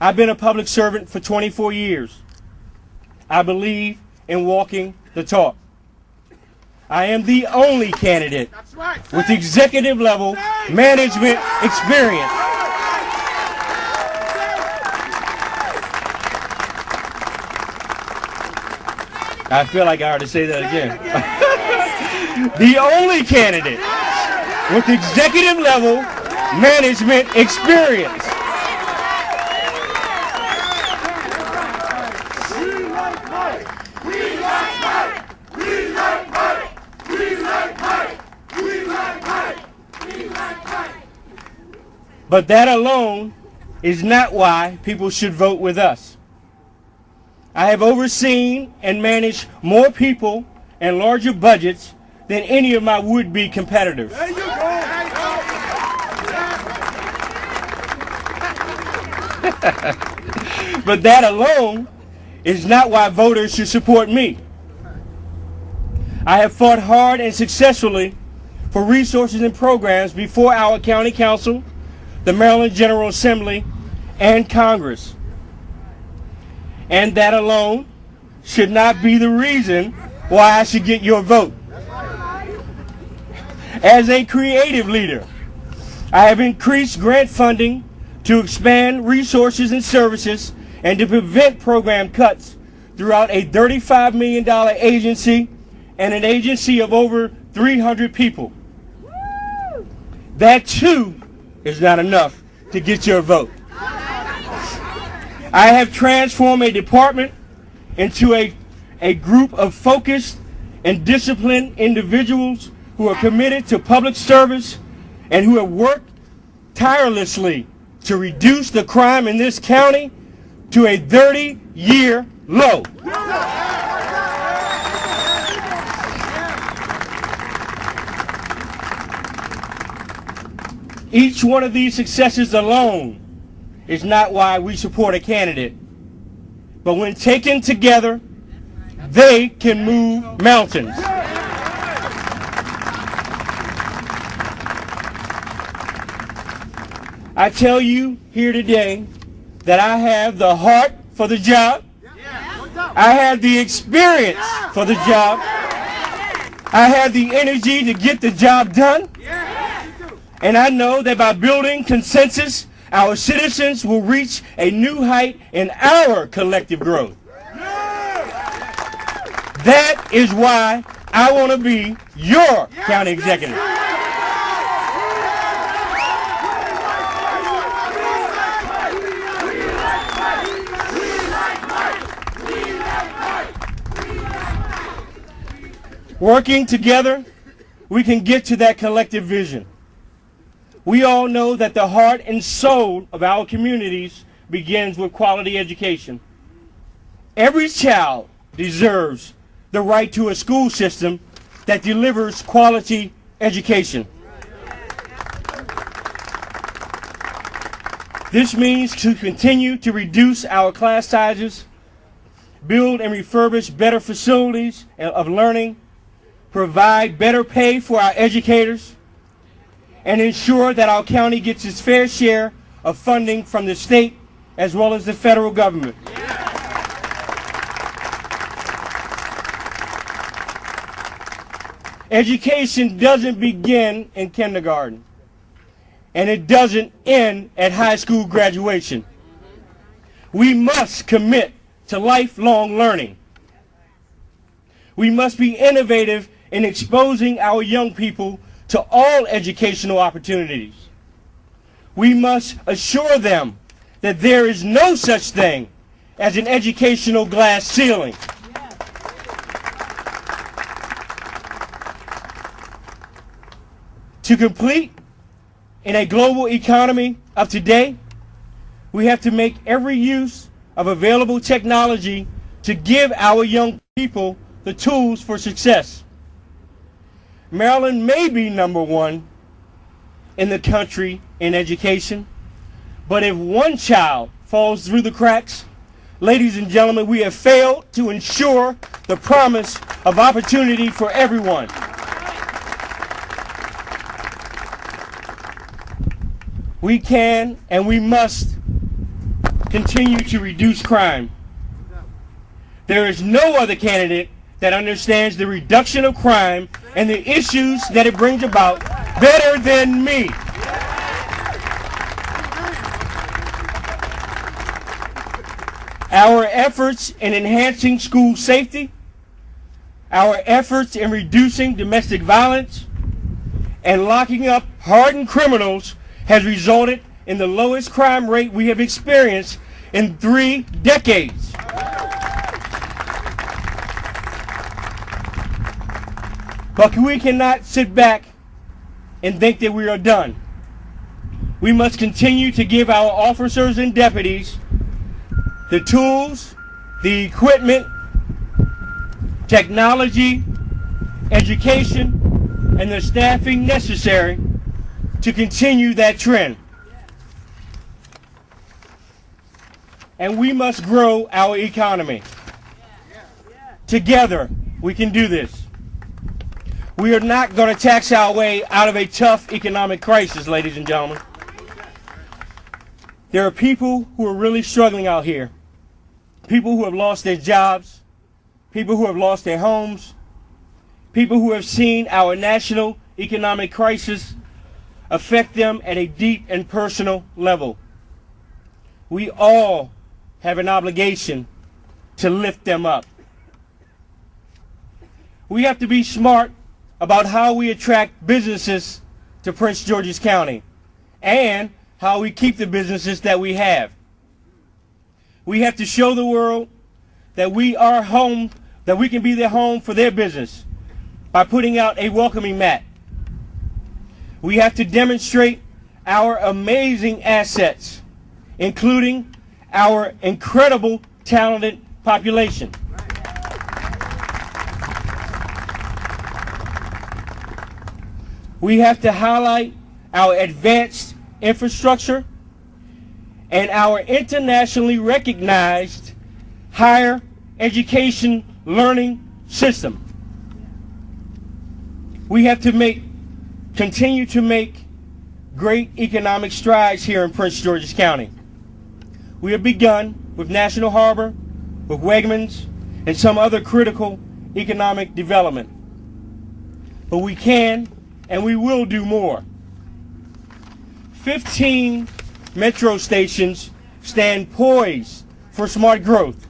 I've been a public servant for 24 years. I believe in walking the talk. I am the only candidate with executive level management experience. I feel like I ought to say that again. The only candidate with executive level management experience. But that alone is not why people should vote with us. I have overseen and managed more people and larger budgets than any of my would-be competitors. There you go. But that alone is not why voters should support me. I have fought hard and successfully for resources and programs before our county council, the Maryland General Assembly, and Congress. And that alone should not be the reason why I should get your vote. As a creative leader, I have increased grant funding to expand resources and services and to prevent program cuts throughout a $35 million agency and an agency of over 300 people. That too is not enough to get your vote. I have transformed a department into a group of focused and disciplined individuals who are committed to public service and who have worked tirelessly to reduce the crime in this county to a 30-year low. Each one of these successes alone is not why we support a candidate, but when taken together, they can move mountains. I tell you here today that I have the heart for the job, I have the experience for the job, I have the energy to get the job done, and I know that by building consensus, our citizens will reach a new height in our collective growth. That is why I want to be your county executive. Working together, we can get to that collective vision. We all know that the heart and soul of our communities begins with quality education. Every child deserves the right to a school system that delivers quality education. This means to continue to reduce our class sizes, build and refurbish better facilities of learning, provide better pay for our educators, and ensure that our county gets its fair share of funding from the state as well as the federal government. Education doesn't begin in kindergarten, and it doesn't end at high school graduation. We must commit to lifelong learning. We must be innovative in exposing our young people to all educational opportunities. We must assure them that there is no such thing as an educational glass ceiling. To compete in a global economy of today, we have to make every use of available technology to give our young people the tools for success. Maryland may be #1 in the country in education, but if one child falls through the cracks, ladies and gentlemen, we have failed to ensure the promise of opportunity for everyone. We can and we must continue to reduce crime. There is no other candidate that understands the reduction of crime and the issues that it brings about better than me. Our efforts in enhancing school safety, our efforts in reducing domestic violence, and locking up hardened criminals has resulted in the lowest crime rate we have experienced in 3 decades. But we cannot sit back and think that we are done. We must continue to give our officers and deputies the tools, the equipment, technology, education, and the staffing necessary to continue that trend. And we must grow our economy. Together, we can do this. We are not going to tax our way out of a tough economic crisis, ladies and gentlemen. There are people who are really struggling out here. People who have lost their jobs, people who have lost their homes, people who have seen our national economic crisis affect them at a deep and personal level. We all have an obligation to lift them up. We have to be smart about how we attract businesses to Prince George's County and how we keep the businesses that we have. We have to show the world that we are home, that we can be their home for their business by putting out a welcoming mat. We have to demonstrate our amazing assets, including our incredible talented population. We have to highlight our advanced infrastructure and our internationally recognized higher education learning system. We have to continue to make great economic strides here in Prince George's County. We have begun with National Harbor, with Wegmans, and some other critical economic development. But we can and we will do more. 15 metro stations stand poised for smart growth.